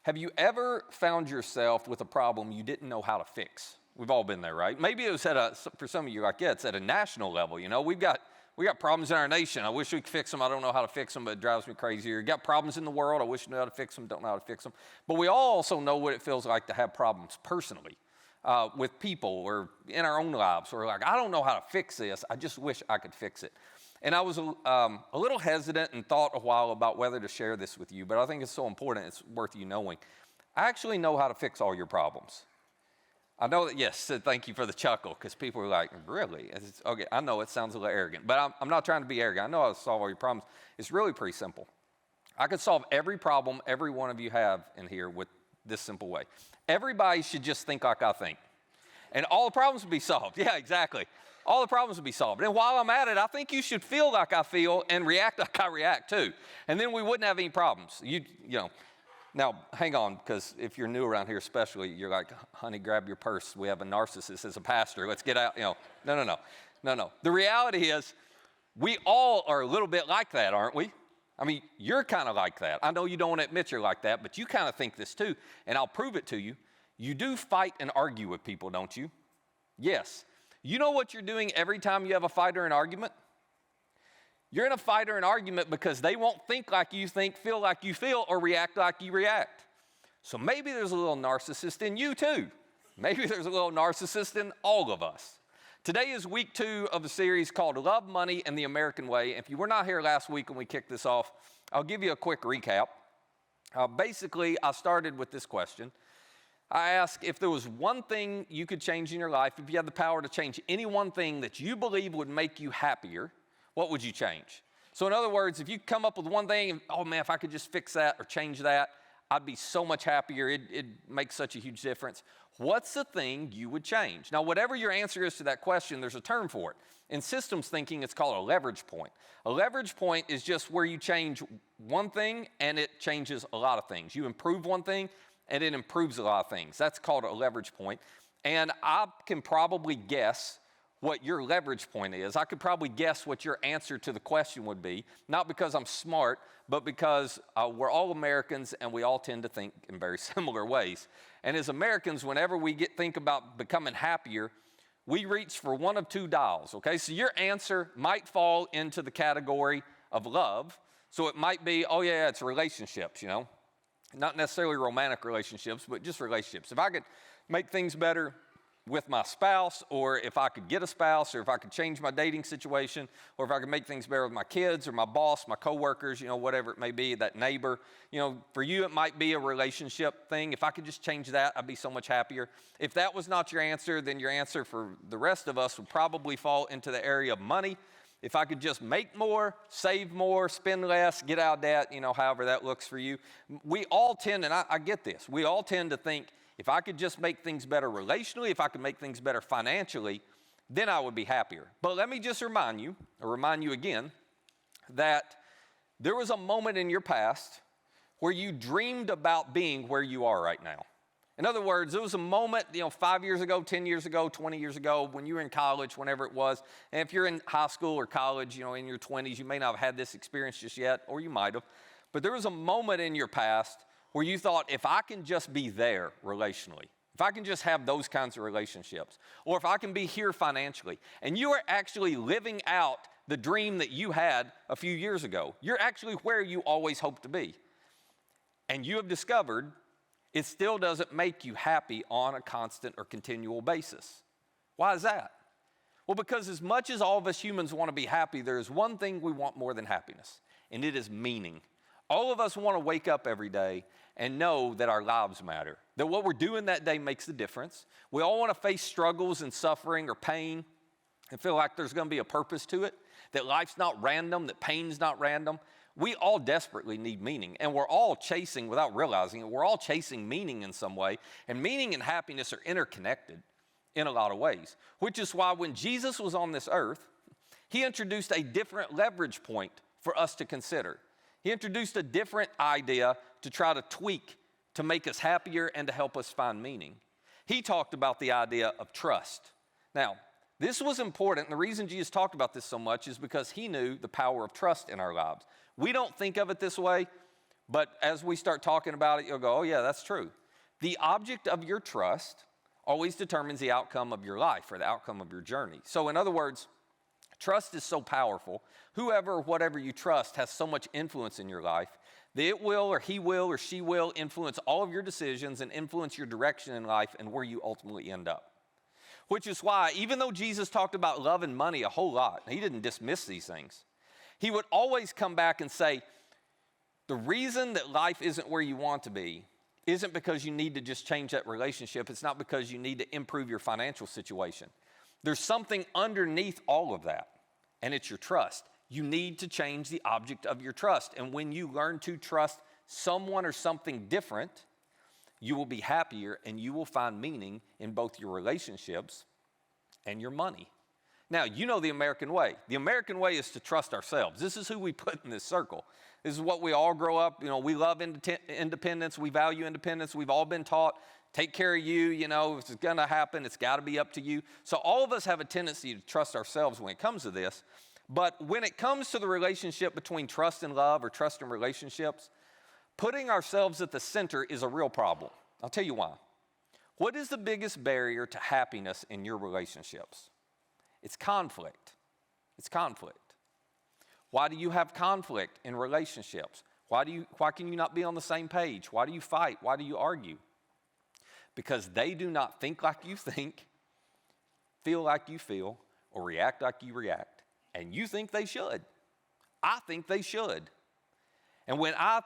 Have you ever found yourself with a problem you didn't know how to fix? We've all been there, right? Maybe it was for some of you, like, yeah, it's at a national level. You know, we got problems in our nation. I wish we could fix them. I don't know how to fix them, but it drives me crazy. You got problems in the world. I wish I knew how to fix them. Don't know how to fix them. But we all also know what it feels like to have problems personally with people or in our own lives. Or like, I don't know how to fix this. I just wish I could fix it. And I was a little hesitant and thought a while about whether to share this with you, but I think it's so important, it's worth you knowing. I actually know how to fix all your problems. I know that, yes, thank you for the chuckle, because people are like, really? Okay, I know it sounds a little arrogant, but I'm not trying to be arrogant. I know how to solve all your problems. It's really pretty simple. I could solve every problem every one of you have in here with this simple way. Everybody should just think like I think, and all the problems would be solved. Yeah, exactly. All the problems would be solved. And while I'm at it, I think you should feel like I feel and react like I react too. And then we wouldn't have any problems. You know. Now, hang on, because if you're new around here especially, you're like, honey, grab your purse. We have a narcissist as a pastor. Let's get out. No. The reality is we all are a little bit like that, aren't we? I mean, you're kind of like that. I know you don't want to admit you're like that, but you kind of think this too, and I'll prove it to you. You do fight and argue with people, don't you? Yes. You know what you're doing every time you have a fight or an argument? You're in a fight or an argument because they won't think like you think, feel like you feel, or react like you react. So maybe there's a little narcissist in you too. Maybe there's a little narcissist in all of us. Today is week 2 of a series called Love, Money, and the American Way. If you were not here last week when we kicked this off, I'll give you a quick recap. Basically, I started with this question. I asked if there was one thing you could change in your life, if you had the power to change any one thing that you believe would make you happier, what would you change? So in other words, if you come up with one thing, and, oh man, if I could just fix that or change that, I'd be so much happier. It'd make such a huge difference. What's the thing you would change? Now, whatever your answer is to that question, there's a term for it. In systems thinking, it's called a leverage point. A leverage point is just where you change one thing and it changes a lot of things. You improve one thing and it improves a lot of things. That's called a leverage point. And I can probably guess what your leverage point is. I could probably guess what your answer to the question would be, not because I'm smart, but because we're all Americans and we all tend to think in very similar ways. And as Americans, whenever we think about becoming happier, we reach for one of two dials, okay? So your answer might fall into the category of love. So it might be, oh yeah, it's relationships, you know? Not necessarily romantic relationships, but just relationships. If I could make things better with my spouse, or if I could get a spouse, or if I could change my dating situation, or if I could make things better with my kids, or my boss, my coworkers, you know, whatever it may be, that neighbor. You know, for you, it might be a relationship thing. If I could just change that, I'd be so much happier. If that was not your answer, then your answer for the rest of us would probably fall into the area of money. If I could just make more, save more, spend less, get out of debt, you know, however that looks for you. We all tend, and I get this, we all tend to think, if I could just make things better relationally, if I could make things better financially, then I would be happier. But let me just remind you again, that there was a moment in your past where you dreamed about being where you are right now. In other words, there was a moment, 5 years ago, 10 years ago, 20 years ago, when you were in college, whenever it was. And if you're in high school or college, in your 20s, you may not have had this experience just yet, or you might have. But there was a moment in your past where you thought, if I can just be there relationally, if I can just have those kinds of relationships, or if I can be here financially, and you are actually living out the dream that you had a few years ago. You're actually where you always hoped to be. And you have discovered it still doesn't make you happy on a constant or continual basis. Why is that? Well, because as much as all of us humans want to be happy, there is one thing we want more than happiness, and it is meaning. All of us want to wake up every day and know that our lives matter, that what we're doing that day makes a difference. We all want to face struggles and suffering or pain and feel like there's going to be a purpose to it, that life's not random, that pain's not random. We all desperately need meaning, and we're all chasing, without realizing it, we're all chasing meaning in some way, and meaning and happiness are interconnected in a lot of ways, which is why when Jesus was on this earth, he introduced a different leverage point for us to consider. He introduced a different idea to try to tweak, to make us happier and to help us find meaning. He talked about the idea of trust. Now, this was important, and the reason Jesus talked about this so much is because he knew the power of trust in our lives. We don't think of it this way. But as we start talking about it, you'll go, oh yeah, that's true. The object of your trust always determines the outcome of your life or the outcome of your journey. So in other words, trust is so powerful. Whoever or whatever you trust has so much influence in your life that it will or he will or she will influence all of your decisions and influence your direction in life and where you ultimately end up. Which is why, even though Jesus talked about love and money a whole lot, he didn't dismiss these things. He would always come back and say, the reason that life isn't where you want to be isn't because you need to just change that relationship. It's not because you need to improve your financial situation. There's something underneath all of that, and it's your trust. You need to change the object of your trust. And when you learn to trust someone or something different, you will be happier and you will find meaning in both your relationships and your money. Now, you know the American way. The American way is to trust ourselves. This is who we put in this circle. This is what we all grow up, we love independence, we value independence. We've all been taught, take care of you, if it's gonna happen, it's gotta be up to you. So all of us have a tendency to trust ourselves when it comes to this. But when it comes to the relationship between trust and love or trust and relationships, putting ourselves at the center is a real problem. I'll tell you why. What is the biggest barrier to happiness in your relationships? It's conflict. It's conflict. Why do you have conflict in relationships? Why can you not be on the same page? Why do you fight? Why do you argue? Because they do not think like you think, feel like you feel, or react like you react. And you think they should. I think they should. And when I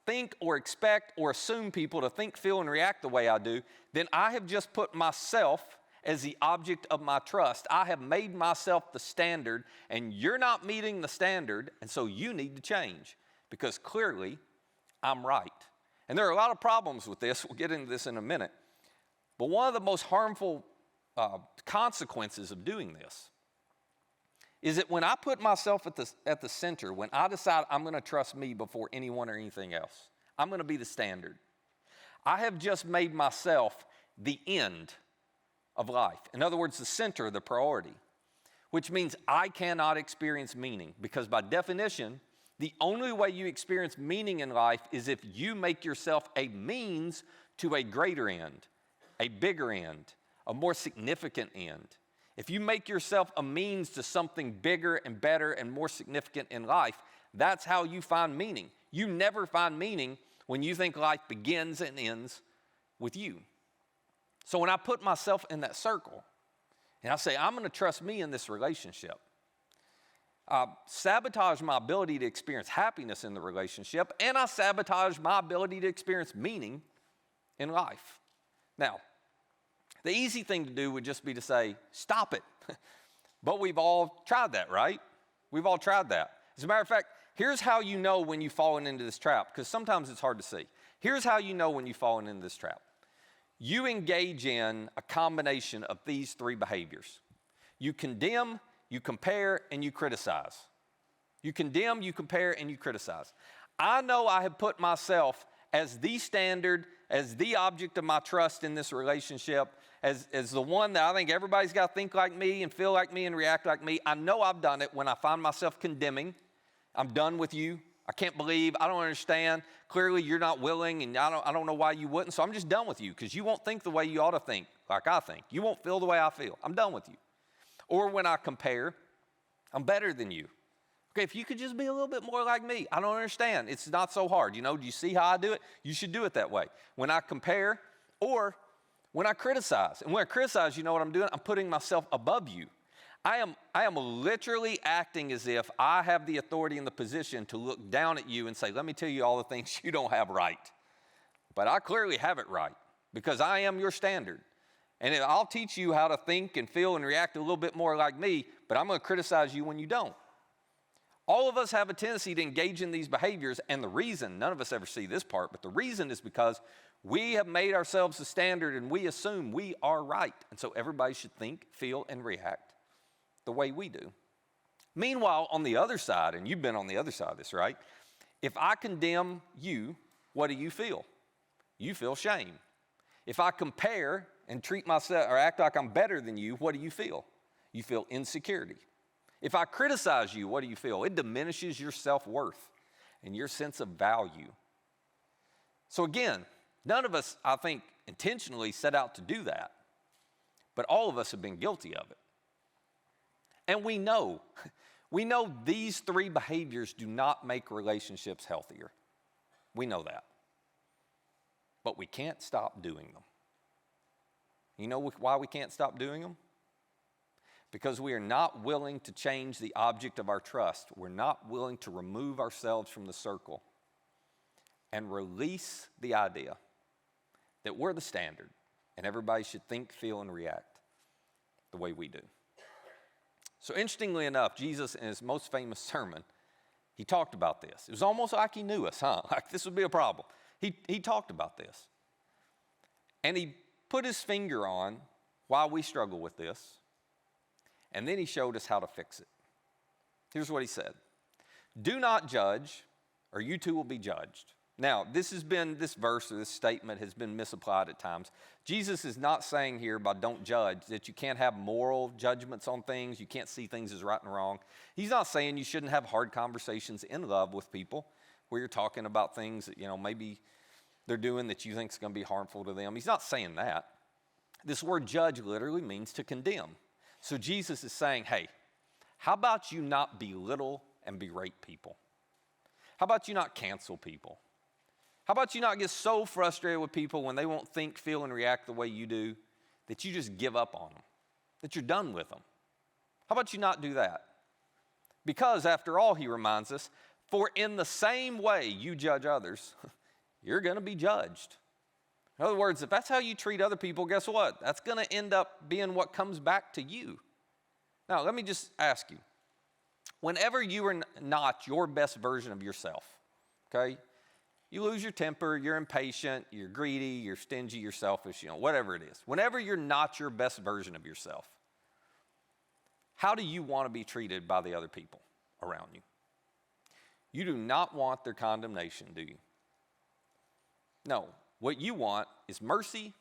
think or expect or assume people to think, feel, and react the way I do, then I have just put myself as the object of my trust. I have made myself the standard, and you're not meeting the standard, and so you need to change because clearly I'm right. And there are a lot of problems with this. We'll get into this in a minute. But one of the most harmful consequences of doing this is that when I put myself at the center, when I decide I'm going to trust me before anyone or anything else, I'm going to be the standard. I have just made myself the end of life. In other words, the center, the priority, which means I cannot experience meaning because by definition, the only way you experience meaning in life is if you make yourself a means to a greater end, a bigger end, a more significant end. If you make yourself a means to something bigger and better and more significant in life, that's how you find meaning. You never find meaning when you think life begins and ends with you. So when I put myself in that circle and I say, I'm going to trust me in this relationship, sabotage my ability to experience happiness in the relationship, and I sabotage my ability to experience meaning in life. Now, the easy thing to do would just be to say, stop it. But we've all tried that, right? We've all tried that. As a matter of fact, here's how you know when you've fallen into this trap, because sometimes it's hard to see. Here's how you know when you've fallen into this trap. You engage in a combination of these three behaviors. You condemn, you compare, and you criticize. You condemn, you compare, and you criticize. I know I have put myself as the standard, as the object of my trust in this relationship, as the one that I think everybody's got to think like me and feel like me and react like me. I know I've done it when I find myself condemning. I'm done with you. I can't believe, I don't understand. Clearly you're not willing and I don't know why you wouldn't, so I'm just done with you because you won't think the way you ought to think like I think. You won't feel the way I feel. I'm done with you. Or when I compare, I'm better than you. Okay, if you could just be a little bit more like me, I don't understand. It's not so hard. Do you see how I do it? You should do it that way. When I compare or when I criticize. And when I criticize, you know what I'm doing? I'm putting myself above you. I am literally acting as if I have the authority and the position to look down at you and say, let me tell you all the things you don't have right. But I clearly have it right because I am your standard. And I'll teach you how to think and feel and react a little bit more like me, but I'm going to criticize you when you don't. All of us have a tendency to engage in these behaviors, and the reason, none of us ever see this part, but the reason is because we have made ourselves the standard and we assume we are right. And so everybody should think, feel, and react the way we do. Meanwhile, on the other side, and you've been on the other side of this, right? If I condemn you, what do you feel? You feel shame. If I compare and treat myself or act like I'm better than you, what do you feel? You feel insecurity. If I criticize you, what do you feel? It diminishes your self-worth and your sense of value. So again, none of us, I think, intentionally set out to do that, but all of us have been guilty of it. And we know these three behaviors do not make relationships healthier. We know that. But we can't stop doing them. You know why we can't stop doing them? Because we are not willing to change the object of our trust. We're not willing to remove ourselves from the circle and release the idea that we're the standard and everybody should think, feel, and react the way we do. So interestingly enough, Jesus, in his most famous sermon, he talked about this. It was almost like he knew us, huh? Like this would be a problem. He talked about this. And he put his finger on why we struggle with this. And then he showed us how to fix it. Here's what he said. Do not judge, or you too will be judged. Now, this verse or this statement has been misapplied at times. Jesus is not saying here by don't judge that you can't have moral judgments on things, you can't see things as right and wrong. He's not saying you shouldn't have hard conversations in love with people where you're talking about things that, maybe they're doing that you think is going to be harmful to them. He's not saying that. This word judge literally means to condemn. So Jesus is saying, hey, how about you not belittle and berate people? How about you not cancel people? How about you not get so frustrated with people when they won't think, feel, and react the way you do that you just give up on them, that you're done with them? How about you not do that? Because after all, he reminds us, for in the same way you judge others, you're going to be judged. In other words, if that's how you treat other people, guess what? That's going to end up being what comes back to you. Now, let me just ask you, whenever you are not your best version of yourself, okay? You lose your temper, you're impatient, you're greedy, you're stingy, you're selfish, whatever it is. Whenever you're not your best version of yourself, how do you want to be treated by the other people around you? You do not want their condemnation, do you? No. What you want is mercy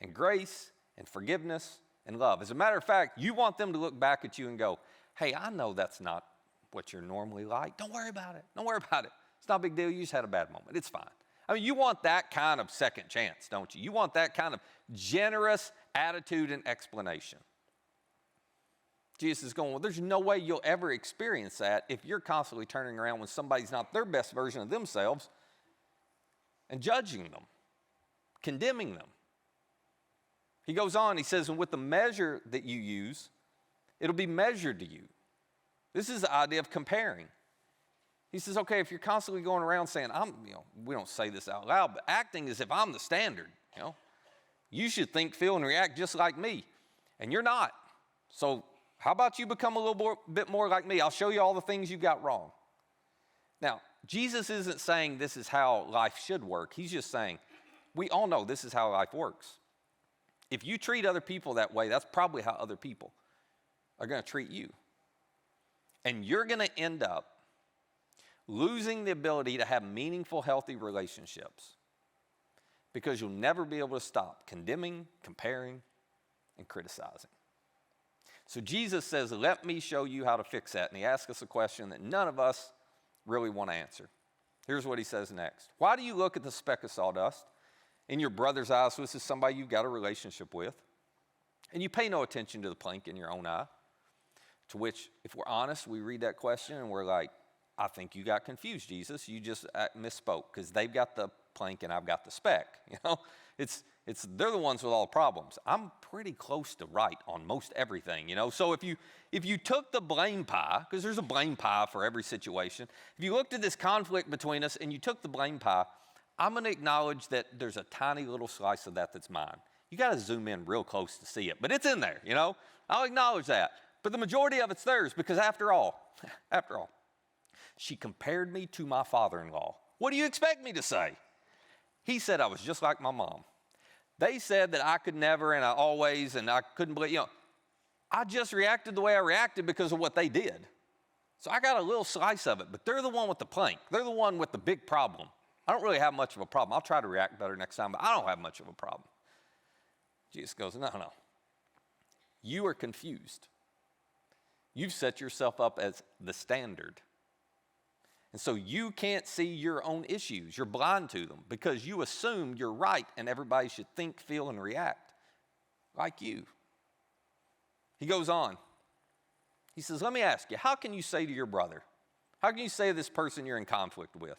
and grace and forgiveness and love. As a matter of fact, you want them to look back at you and go, hey, I know that's not what you're normally like. Don't worry about it. Don't worry about it. It's not a big deal. You just had a bad moment. It's fine. I mean, you want that kind of second chance, don't you? You want that kind of generous attitude and explanation. Jesus is going, well, there's no way you'll ever experience that if you're constantly turning around when somebody's not their best version of themselves and judging them, condemning them. He goes on, he says, and with the measure that you use, it'll be measured to you. This is the idea of comparing. He says, okay, if you're constantly going around saying, we don't say this out loud, but acting as if I'm the standard, you should think, feel, and react just like me. And you're not. So how about you become a little bit more like me? I'll show you all the things you got wrong. Now, Jesus isn't saying this is how life should work. He's just saying, we all know this is how life works. If you treat other people that way, that's probably how other people are going to treat you. And you're going to end up losing the ability to have meaningful, healthy relationships because you'll never be able to stop condemning, comparing, and criticizing. So Jesus says, let me show you how to fix that. And he asks us a question that none of us really want to answer. Here's what he says next. Why do you look at the speck of sawdust in your brother's eye? So this is somebody you've got a relationship with. And you pay no attention to the plank in your own eye. To which, if we're honest, we read that question and we're like, I think you got confused, Jesus. You just misspoke because they've got the plank and I've got the speck. They're the ones with all the problems. I'm pretty close to right on most everything, So if you took the blame pie, because there's a blame pie for every situation, if you looked at this conflict between us and you took the blame pie, I'm going to acknowledge that there's a tiny little slice of that that's mine. You got to zoom in real close to see it, but it's in there, I'll acknowledge that. But the majority of it's theirs because after all, she compared me to my father-in-law. What do you expect me to say? He said I was just like my mom. They said that I could never and I always and I couldn't believe, I just reacted the way I reacted because of what they did. So I got a little slice of it, but they're the one with the plank. They're the one with the big problem. I don't really have much of a problem. I'll try to react better next time, but I don't have much of a problem. Jesus goes, no. You are confused. You've set yourself up as the standard And so you can't see your own issues. You're blind to them because you assume you're right and everybody should think, feel, and react like you. He goes on. He says, let me ask you, how can you say to your brother, how can you say to this person you're in conflict with,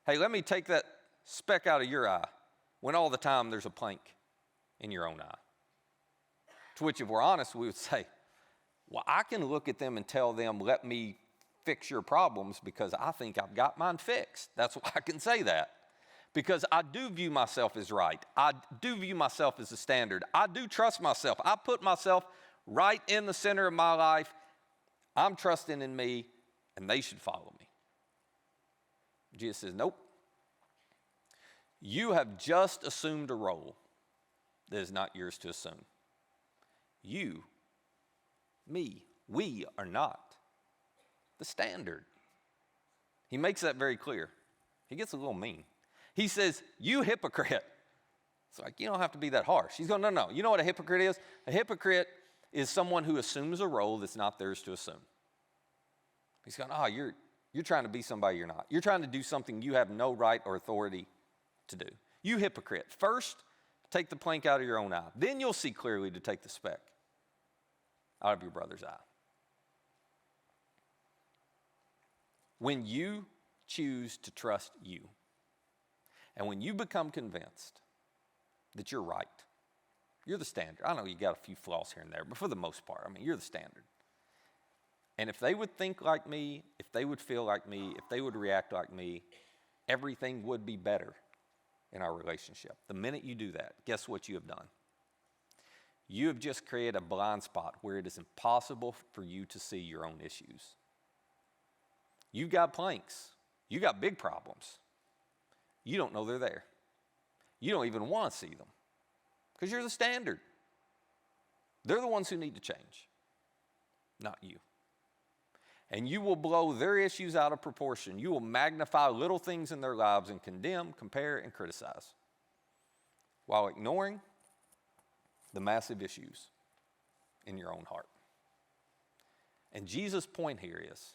hey, let me take that speck out of your eye when all the time there's a plank in your own eye? To which, if we're honest, we would say, well, I can look at them and tell them, let me fix your problems because I think I've got mine fixed. That's why I can say that. Because I do view myself as right. I do view myself as a standard. I do trust myself. I put myself right in the center of my life. I'm trusting in me, and they should follow me. Jesus says, nope. You have just assumed a role that is not yours to assume. You, me, we are not the standard. He makes that very clear. He gets a little mean. He says, you hypocrite. It's like, you don't have to be that harsh. He's going, no. You know what a hypocrite is? A hypocrite is someone who assumes a role that's not theirs to assume. He's going, you're trying to be somebody you're not. You're trying to do something you have no right or authority to do. You hypocrite. First, take the plank out of your own eye. Then you'll see clearly to take the speck out of your brother's eye. When you choose to trust you, and when you become convinced that you're right, you're the standard. I know you got a few flaws here and there, but for the most part, you're the standard. And if they would think like me, if they would feel like me, if they would react like me, everything would be better in our relationship. The minute you do that, guess what you have done? You have just created a blind spot where it is impossible for you to see your own issues. You've got planks. You got big problems. You don't know they're there. You don't even want to see them because you're the standard. They're the ones who need to change, not you. And you will blow their issues out of proportion. You will magnify little things in their lives and condemn, compare, and criticize while ignoring the massive issues in your own heart. And Jesus' point here is,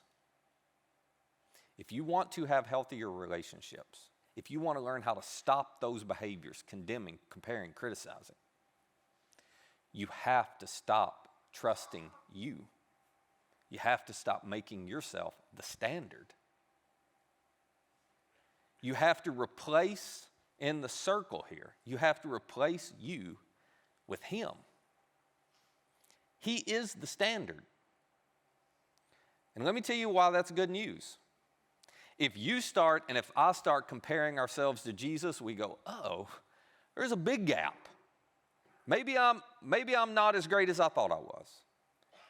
if you want to have healthier relationships, if you want to learn how to stop those behaviors, condemning, comparing, criticizing, you have to stop trusting you. You have to stop making yourself the standard. You have to replace, in the circle here, you have to replace you with him. He is the standard. And let me tell you why that's good news. If you start, and if I start comparing ourselves to Jesus, we go, oh, there's a big gap. Maybe I'm not as great as I thought I was.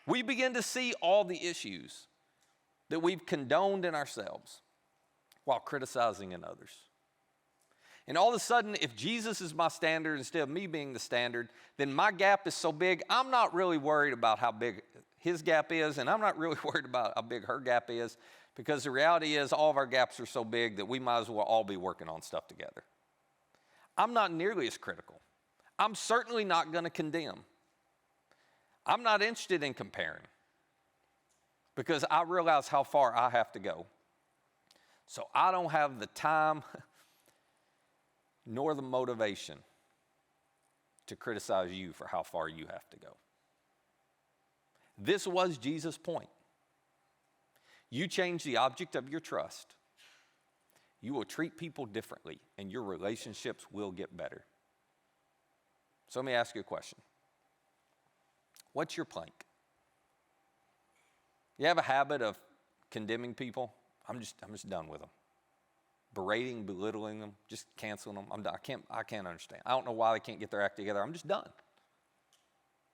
We begin to see all the issues that we've condoned in ourselves while criticizing in others. And all of a sudden, if Jesus is my standard instead of me being the standard, then my gap is so big, I'm not really worried about how big his gap is, and I'm not really worried about how big her gap is, because the reality is all of our gaps are so big that we might as well all be working on stuff together. I'm not nearly as critical. I'm certainly not going to condemn. I'm not interested in comparing because I realize how far I have to go. So I don't have the time nor the motivation to criticize you for how far you have to go. This was Jesus' point. You change the object of your trust, you will treat people differently, and your relationships will get better. So let me ask you a question. What's your plank? You have a habit of condemning people? I'm just done with them. Berating, belittling them, just canceling them. I'm done. I can't understand. I don't know why they can't get their act together. I'm just done.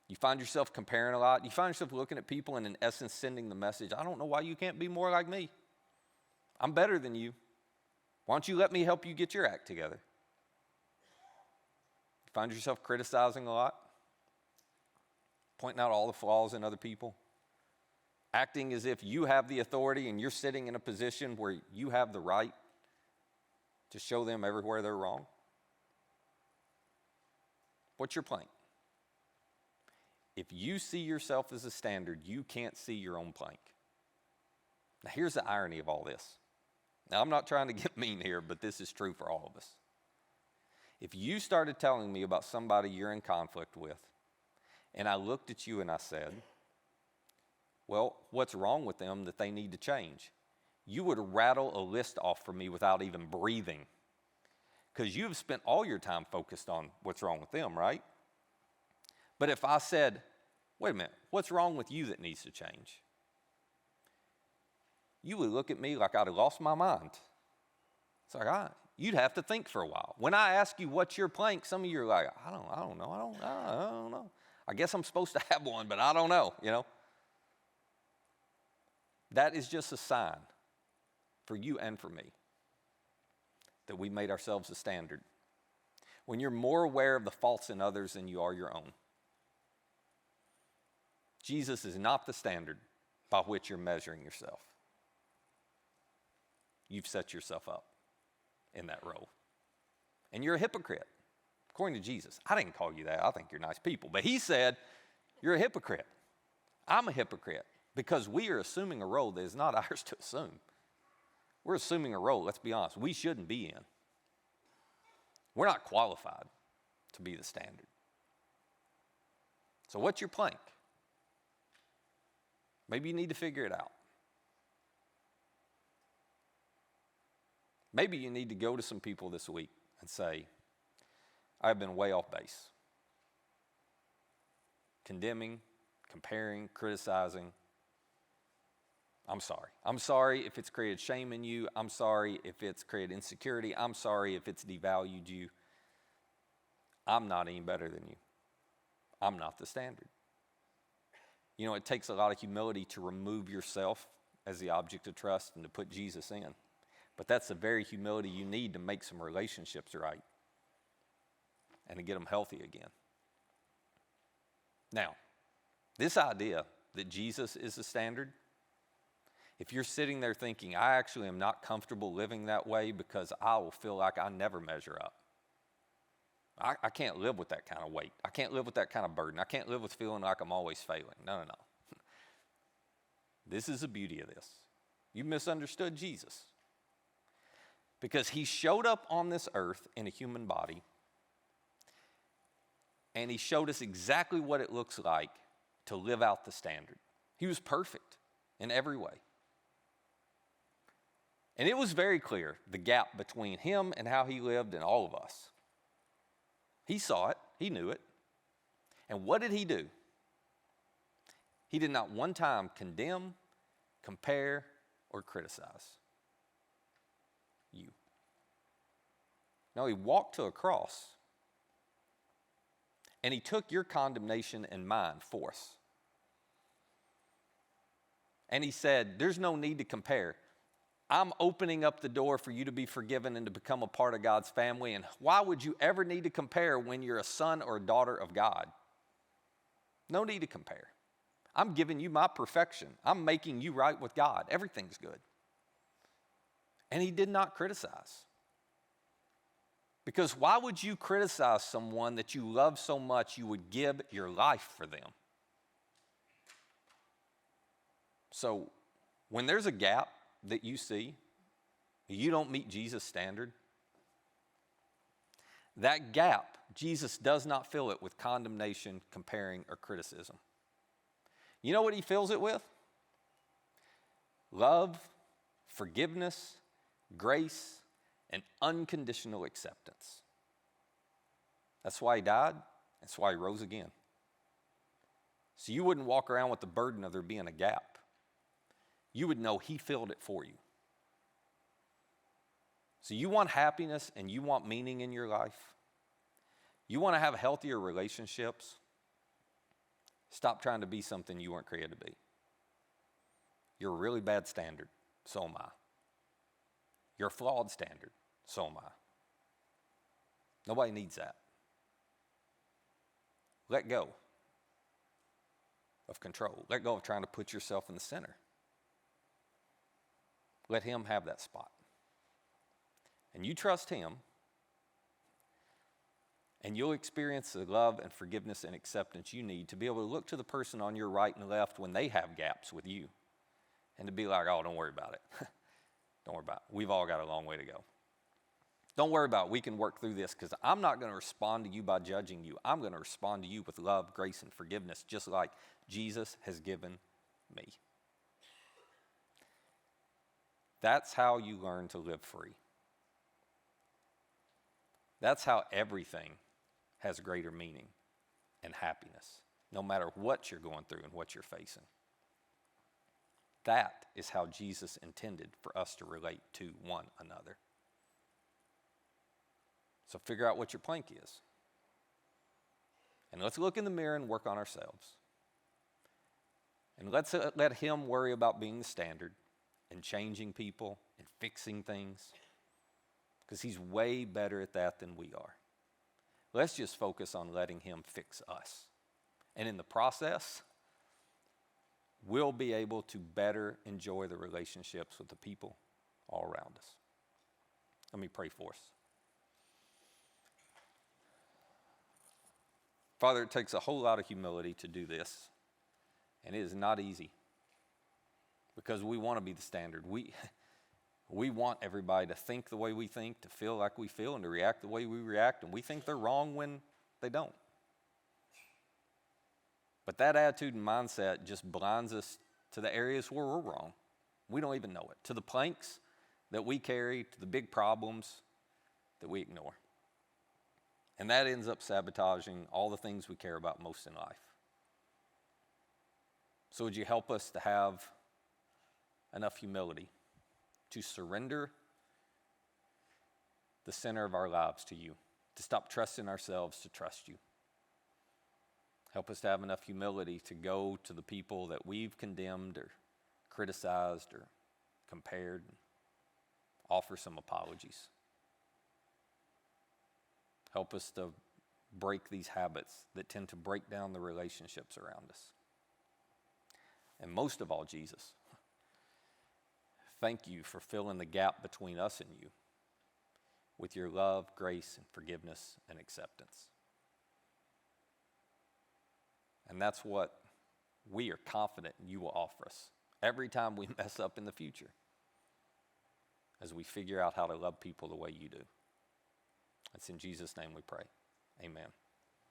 You find yourself comparing a lot. You find yourself looking at people and in essence sending the message, I don't know why you can't be more like me. I'm better than you. Why don't you let me help you get your act together? You find yourself criticizing a lot, pointing out all the flaws in other people, acting as if you have the authority and you're sitting in a position where you have the right to show them everywhere they're wrong. What's your plank? If you see yourself as a standard, you can't see your own plank. Now, here's the irony of all this. Now, I'm not trying to get mean here, but this is true for all of us. If you started telling me about somebody you're in conflict with, and I looked at you and I said, well, what's wrong with them that they need to change? You would rattle a list off for me without even breathing, because you've spent all your time focused on what's wrong with them, right? But if I said, wait a minute, what's wrong with you that needs to change? You would look at me like I'd have lost my mind. It's like, you'd have to think for a while. When I ask you what's your plank, some of you are like, I don't know. I guess I'm supposed to have one, but I don't know, That is just a sign for you and for me that we made ourselves a standard. When you're more aware of the faults in others than you are your own. Jesus is not the standard by which you're measuring yourself. You've set yourself up in that role. And you're a hypocrite, according to Jesus. I didn't call you that. I think you're nice people. But he said, you're a hypocrite. I'm a hypocrite because we are assuming a role that is not ours to assume. We're assuming a role, let's be honest, we shouldn't be in. We're not qualified to be the standard. So what's your plank? Maybe you need to figure it out. Maybe you need to go to some people this week and say, I've been way off base. Condemning, comparing, criticizing. I'm sorry. I'm sorry if it's created shame in you. I'm sorry if it's created insecurity. I'm sorry if it's devalued you. I'm not any better than you. I'm not the standard. It takes a lot of humility to remove yourself as the object of trust and to put Jesus in. But that's the very humility you need to make some relationships right and to get them healthy again. Now, this idea that Jesus is the standard, if you're sitting there thinking, I actually am not comfortable living that way because I will feel like I never measure up. I can't live with that kind of weight. I can't live with that kind of burden. I can't live with feeling like I'm always failing. No. This is the beauty of this. You misunderstood Jesus. Because he showed up on this earth in a human body, and he showed us exactly what it looks like to live out the standard. He was perfect in every way. And it was very clear, the gap between him and how he lived and all of us. He saw it. He knew it. And what did he do? He did not one time condemn, compare, or criticize you. No, he walked to a cross, and he took your condemnation and mine for us. And he said, there's no need to compare. I'm opening up the door for you to be forgiven and to become a part of God's family. And why would you ever need to compare when you're a son or a daughter of God? No need to compare. I'm giving you my perfection. I'm making you right with God. Everything's good. And he did not criticize. Because why would you criticize someone that you love so much you would give your life for them? So when there's a gap that you see, you don't meet Jesus' standard, that gap, Jesus does not fill it with condemnation, comparing, or criticism. You know what he fills it with? Love, forgiveness, grace, and unconditional acceptance. That's why he died. That's why he rose again. So you wouldn't walk around with the burden of there being a gap. You would know he filled it for you. So you want happiness and you want meaning in your life? You want to have healthier relationships? Stop trying to be something you weren't created to be. You're a really bad standard. So am I. You're a flawed standard. So am I. Nobody needs that. Let go of control. Let go of trying to put yourself in the center. Let him have that spot. And you trust him, and you'll experience the love and forgiveness and acceptance you need to be able to look to the person on your right and left when they have gaps with you, and to be like, oh, don't worry about it. Don't worry about it. We've all got a long way to go. Don't worry about it. We can work through this because I'm not going to respond to you by judging you. I'm going to respond to you with love, grace, and forgiveness, just like Jesus has given me. That's how you learn to live free. That's how everything has greater meaning and happiness, no matter what you're going through and what you're facing. That is how Jesus intended for us to relate to one another. So figure out what your plank is. And let's look in the mirror and work on ourselves. And let's let him worry about being the standard and changing people and fixing things, because he's way better at that than we are. Let's just focus on letting him fix us. And in the process, we'll be able to better enjoy the relationships with the people all around us. Let me pray for us. Father, it takes a whole lot of humility to do this, and it is not easy because we want to be the standard. We want everybody to think the way we think, to feel like we feel, and to react the way we react, and we think they're wrong when they don't. But that attitude and mindset just blinds us to the areas where we're wrong. We don't even know it. To the planks that we carry, to the big problems that we ignore. And that ends up sabotaging all the things we care about most in life. So would you help us to have enough humility to surrender the center of our lives to you, to stop trusting ourselves to trust you. Help us to have enough humility to go to the people that we've condemned or criticized or compared and offer some apologies. Help us to break these habits that tend to break down the relationships around us. And most of all, Jesus, thank you for filling the gap between us and you with your love, grace, and forgiveness and acceptance. And that's what we are confident you will offer us every time we mess up in the future, as we figure out how to love people the way you do. It's in Jesus' name we pray. Amen.